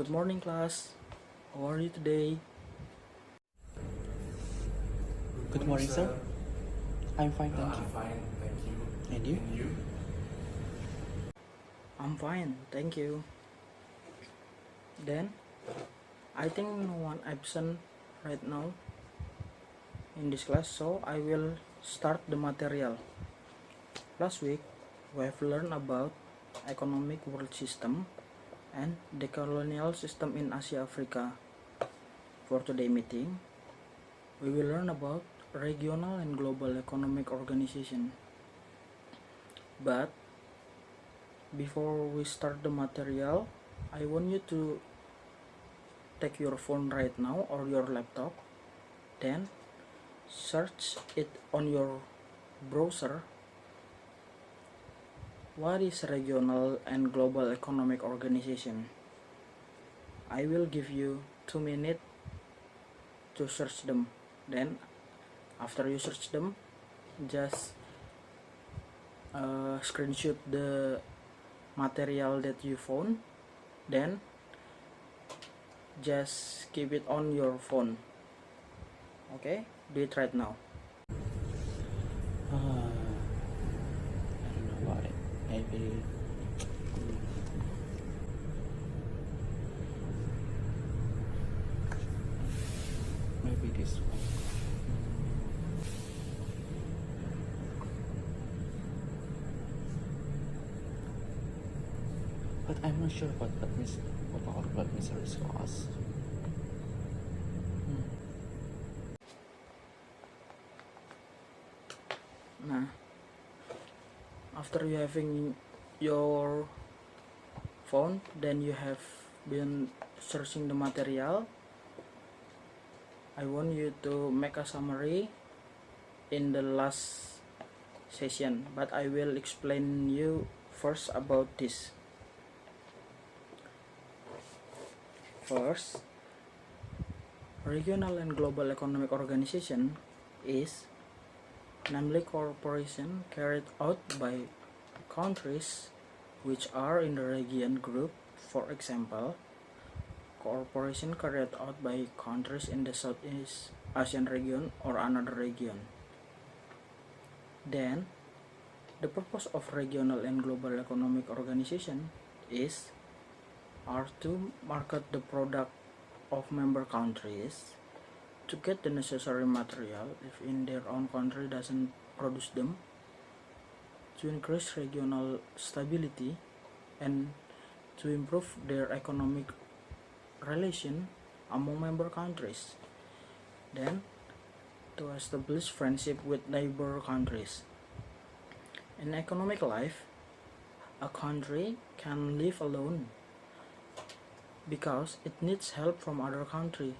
Good morning, class. How are you today? Good morning, sir. I'm fine, thank you. I'm fine, thank you. And you? And you? I'm fine, thank you. Then, I think no one absent right now in this class, so I will start the material. Last week, we have learned about economic world system and the colonial system in Asia Africa. For today's meeting, we will learn about regional and global economic organization. But before we start the material, I want you to take your phone right now or your laptop, then search it on your browser. What is regional and global economic organization? I will give you 2 minutes to search them. Then after you search them, just screenshot the material that you found, then just keep it on your phone. Okay, do it right now. I don't know why. Maybe this one. But I'm not sure what Mr. Risko asked. Nah, after you having your phone, then you have been searching the material. I want you to make a summary in the last session, but I will explain you first about this. First, regional and global economic organization is namely corporation carried out by countries which are in the region group. For example, corporation carried out by countries in the Southeast Asian region or another region. Then, the purpose of regional and global economic organization are to market the product of member countries, to get the necessary material if in their own country doesn't produce them, to increase regional stability, and to improve their economic relation among member countries. Then, to establish friendship with neighbor countries. In economic life, a country can live alone because it needs help from other country,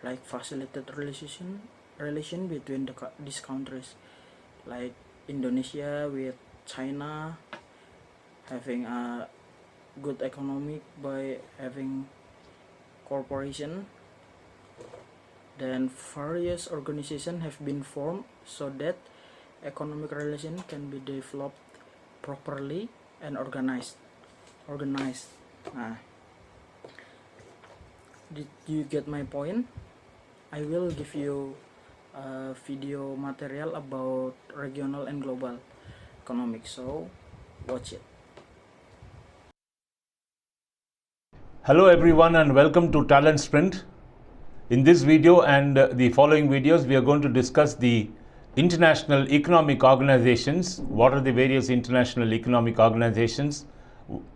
like facilitate relation between these countries, like Indonesia with China, having a good economic by having corporation. Then various organizations have been formed so that economic relation can be developed properly and organized. Did you get my point? I will give you a video material about regional and global economics, so watch it. Hello everyone and welcome to Talent Sprint. In this video and the following videos, we are going to discuss the international economic organizations. What are the various international economic organizations?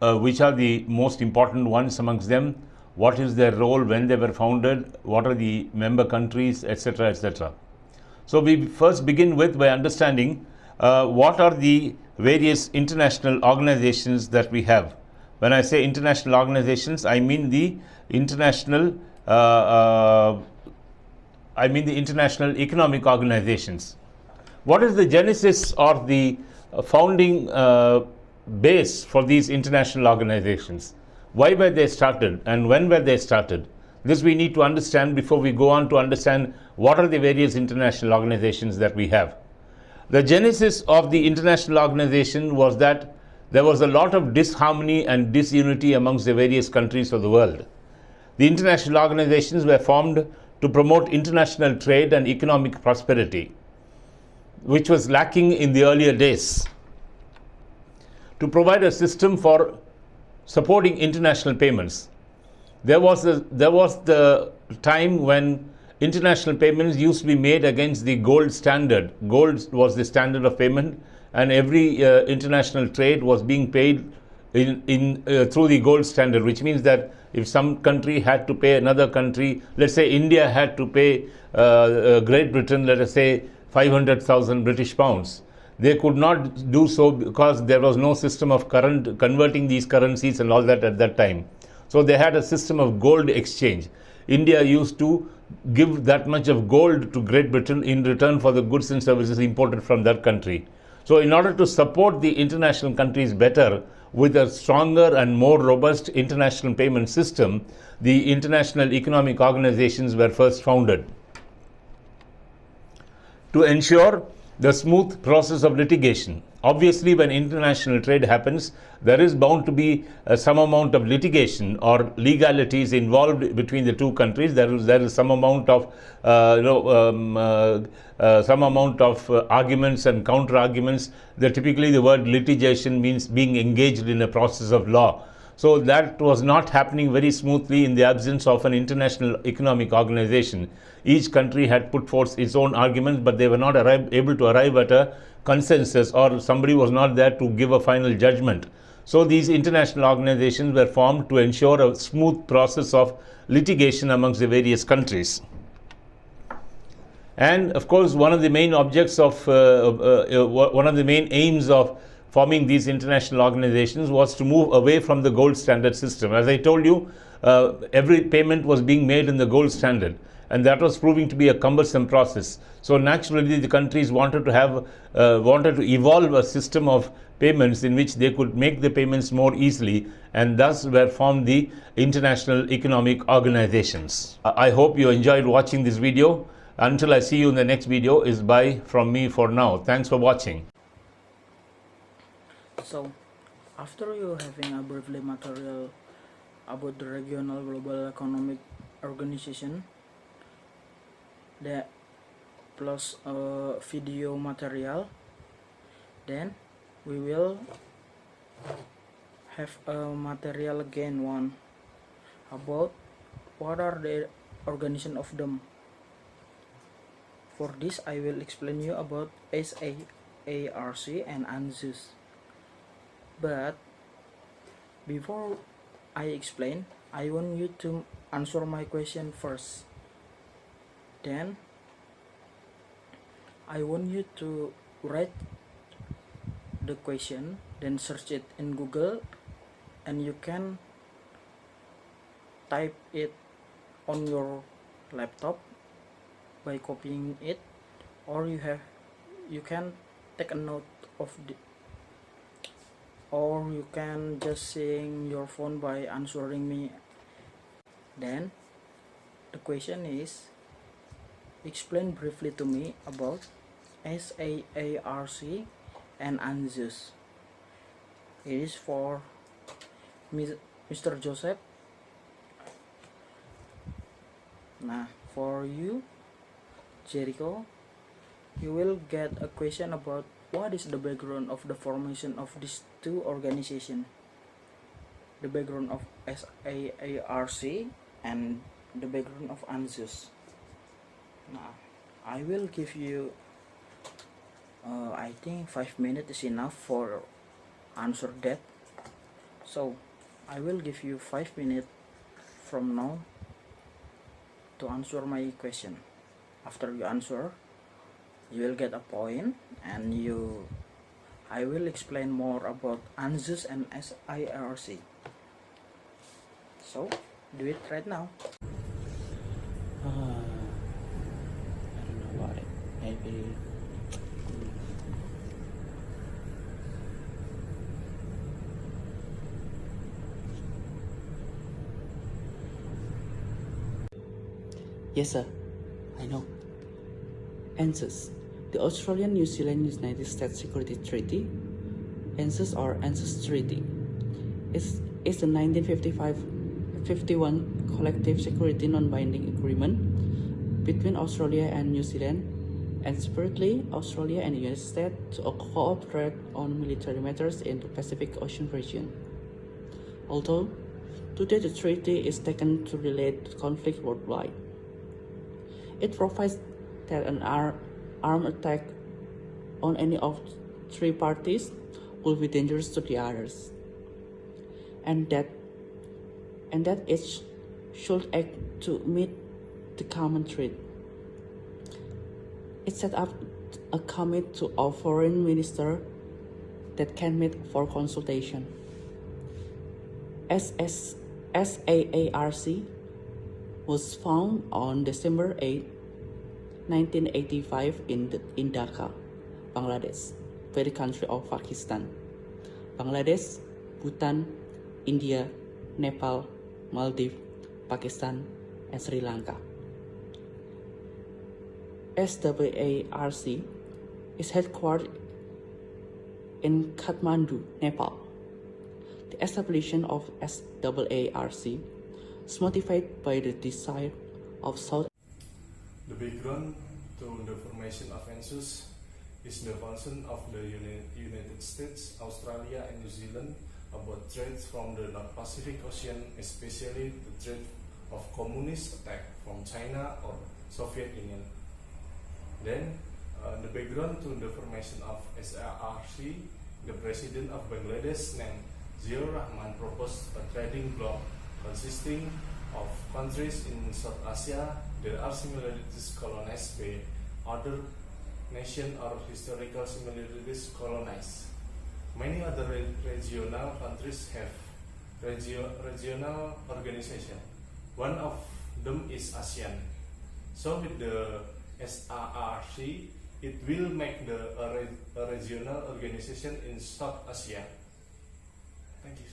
Which are the most important ones amongst them? What is their role when they were founded? What are the member countries, etc., etc. So we first begin by understanding what are the various international organizations that we have. When I say international organizations, I mean the international economic organizations. What is the genesis or the founding base for these international organizations? Why were they started and when were they started? This we need to understand before we go on to understand what are the various international organizations that we have. The genesis of the international organization was that there was a lot of disharmony and disunity amongst the various countries of the world. The international organizations were formed to promote international trade and economic prosperity, which was lacking in the earlier days. To provide a system for supporting international payments. There was the time when international payments used to be made against the gold standard. Gold was the standard of payment, and every international trade was being paid through the gold standard, which means that if some country had to pay another country, let's say India had to pay Great Britain, let us say 500,000 British pounds. They could not do so because there was no system of converting these currencies and all that at that time. So they had a system of gold exchange. India used to give that much of gold to Great Britain in return for the goods and services imported from that country. So in order to support the international countries better with a stronger and more robust international payment system, the international economic organizations were first founded. To ensure the smooth process of litigation. Obviously, when international trade happens, there is bound to be some amount of litigation or legalities involved between the two countries. There is some amount of arguments and counter arguments. Typically, the word litigation means being engaged in a process of law. So that was not happening very smoothly in the absence of an international economic organization. Each country had put forth its own arguments, but they were not able to arrive at a consensus, or somebody was not there to give a final judgment. So these international organizations were formed to ensure a smooth process of litigation amongst the various countries. And of course, one of the main objects of, one of the main aims of forming these international organizations was to move away from the gold standard system. As I told you, every payment was being made in the gold standard, and that was proving to be a cumbersome process. So naturally, the countries wanted to evolve a system of payments in which they could make the payments more easily, and thus were formed the international economic organizations. I hope you enjoyed watching this video. Until I see you in the next video, is bye from me for now. Thanks for watching. So, after you having a briefly material about the regional global economic organization, that plus video material, then we will have a material again one about what are the organization of them. For this, I will explain you about SAARC and ANZUS. But before I explain, I want you to answer my question first. Then I want you to write the question, then search it in Google, and you can type it on your laptop by copying it, or you can take a note of the, or you can just sing your phone by answering me. Then the question is, explain briefly to me about SAARC and ANZUS. It is for Mr. Joseph. Now for you, Jericho, you will get a question about what is the background of the formation of these two organizations, the background of SAARC and the background of ANZUS. Now I will give you I think 5 minutes is enough for answer that. So I will give you 5 minutes from now to answer my question. After you answer, you will get a point, and I will explain more about ANZUS and SAARC. So do it right now. I don't know about it. Maybe. Yes, sir. I know. ANZUS, the Australian, New Zealand, United States Security Treaty. ANZUS or ANZUS Treaty. It's the 1955 51 collective security non-binding agreement between Australia and New Zealand, and separately Australia and the United States to cooperate on military matters in the Pacific Ocean region. Although today the treaty is taken to relate to conflict worldwide, it provides that an armed attack on any of three parties will be dangerous to the others, and that each should act to meet the common threat. It set up a committee of foreign ministers that can meet for consultation. SAARC was found on December 8, 1985 in Dhaka, Bangladesh, by the country of Pakistan, Bangladesh, Bhutan, India, Nepal, Maldives, Pakistan, and Sri Lanka. SAARC is headquartered in Kathmandu, Nepal. The establishment of SAARC is motivated by the desire of South. The background to the formation of ANZUS is the concern of the United States, Australia, and New Zealand about threats from the North Pacific Ocean, especially the threat of communist attack from China or Soviet Union. Then, the background to the formation of SAARC, the president of Bangladesh named Ziaur Rahman proposed a trading bloc consisting of countries in South Asia that are similarities colonized by other nations or historical similarities colonized. Many other regional countries have regional organizations. One of them is ASEAN. So with the SAARC, it will make a regional organization in South Asia. Thank you.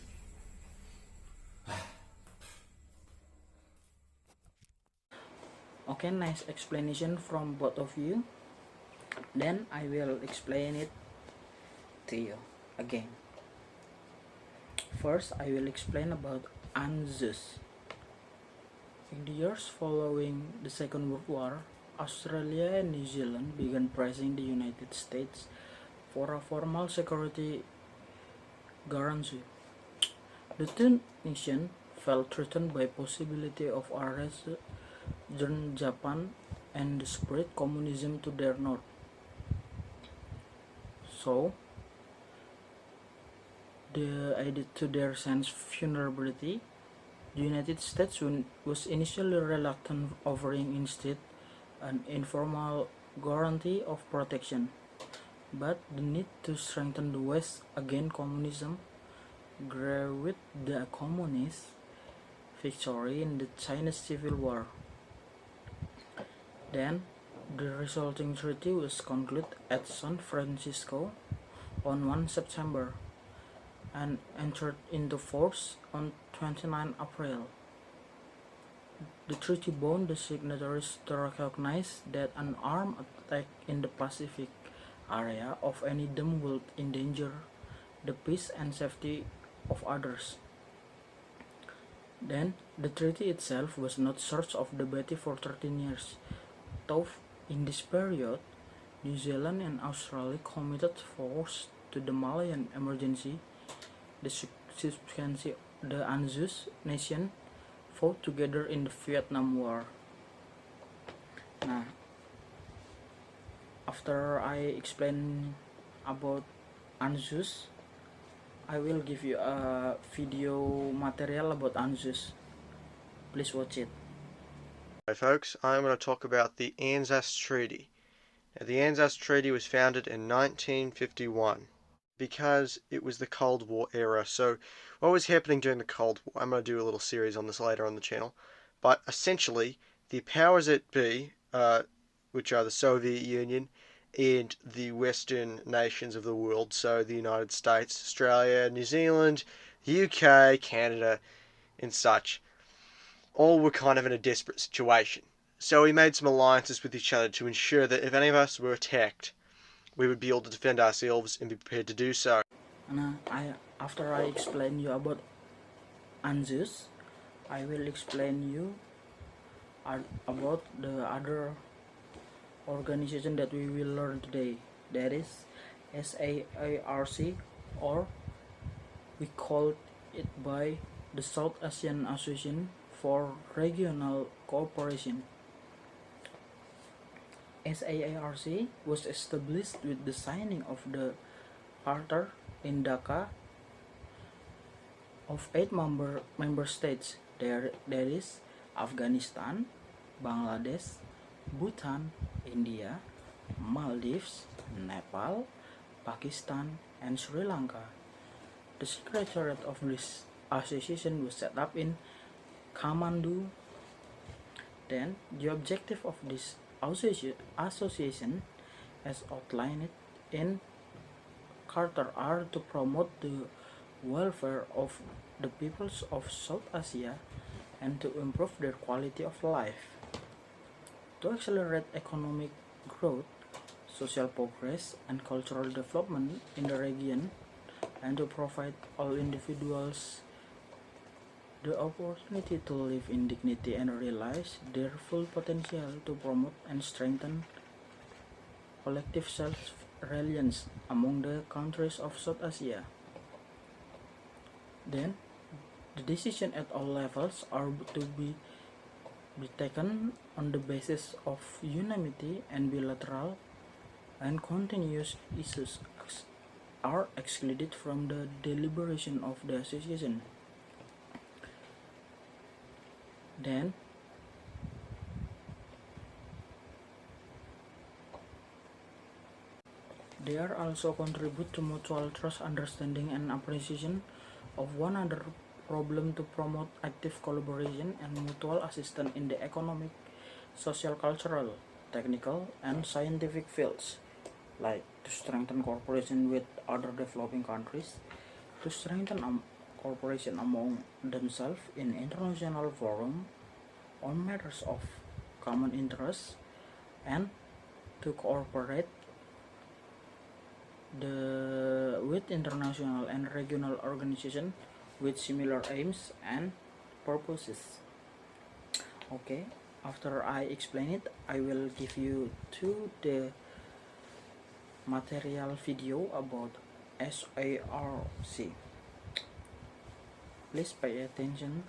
Okay, nice explanation from both of you. Then I will explain it to you again. First, I will explain about ANZUS. In the years following the Second World War, Australia and New Zealand began pressing the United States for a formal security guarantee. The two nations felt threatened by possibility of a resurgent Japan and the spread communism to their north. So, added to their sense of vulnerability, the United States was initially reluctant, offering instead an informal guarantee of protection. But the need to strengthen the West against communism grew with the communist victory in the Chinese Civil War. Then, the resulting treaty was concluded at San Francisco on 1 September and entered into force on 29 April. The treaty bound the signatories to recognize that an armed attack in the Pacific area of any of them would endanger the peace and safety of others. Then, the treaty itself was not source of debate for 13 years, though in this period, New Zealand and Australia committed force to the Malayan emergency. The subsequently, the ANZUS nation fought together in the Vietnam War. Now, after I explain about ANZUS, I will give you a video material about ANZUS. Please watch it. Hi folks, I'm going to talk about the ANZUS Treaty. Now, the ANZUS Treaty was founded in 1951 because it was the Cold War era. So what was happening during the Cold War? I'm going to do a little series on this later on the channel. But essentially, the powers that be, which are the Soviet Union and the Western nations of the world, so the United States, Australia, New Zealand, the UK, Canada, and such, all were kind of in a desperate situation. So we made some alliances with each other to ensure that if any of us were attacked, we would be able to defend ourselves and be prepared to do so. After I explain you about ANZUS, I will explain you about the other organization that we will learn today. That is SAARC, or we call it by the South Asian Association for Regional Cooperation. SAARC was established with the signing of the Charter in Dhaka of 8 member states. There is Afghanistan, Bangladesh, Bhutan, India, Maldives, Nepal, Pakistan, and Sri Lanka. The secretariat of this association was set up in Kathmandu. Then the objective of this association, as outlined in Charter, are to promote the welfare of the peoples of South Asia and to improve their quality of life, to accelerate economic growth, social progress, and cultural development in the region, and to provide all individuals the opportunity to live in dignity and realize their full potential, to promote and strengthen collective self-reliance among the countries of South Asia. Then, the decision at all levels are to be taken on the basis of unanimity, and bilateral and continuous issues are excluded from the deliberation of the association. Then, they are also contribute to mutual trust, understanding, and appreciation of one another problem, to promote active collaboration and mutual assistance in the economic, social, cultural, technical, and scientific fields, like to strengthen cooperation with other developing countries, to strengthen cooperation among themselves in international forum on matters of common interest, and to cooperate with international and regional organizations with similar aims and purposes. Okay, after I explain it, I will give you the material video about SARC. Please pay attention.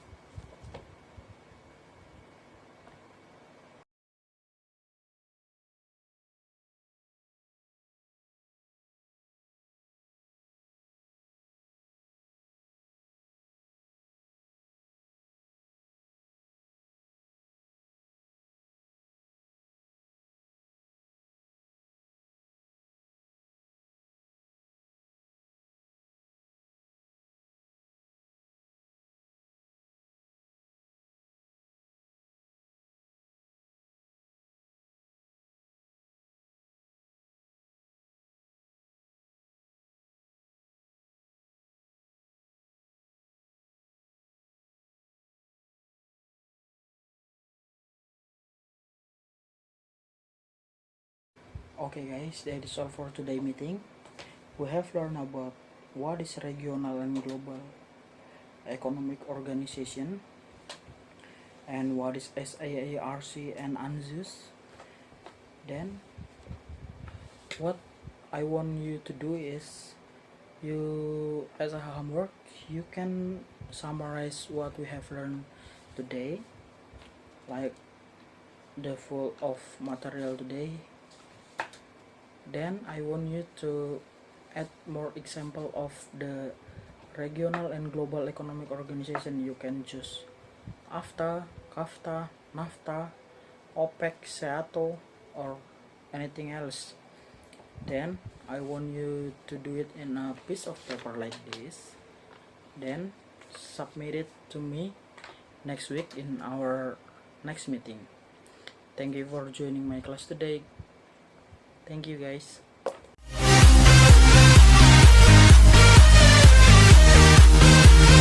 Okay guys, that is all for today meeting. We have learned about what is regional and global economic organization, and what is SAARC and ANZUS. Then what I want you to do is, you as a homework, you can summarize what we have learned today, like the full of material today. Then I want you to add more example of the regional and global economic organization. You can choose AFTA, CAFTA, NAFTA, OPEC, SEATO, or anything else. Then I want you to do it in a piece of paper like this, then submit it to me next week in our next meeting. Thank you for joining my class today. Thank you guys.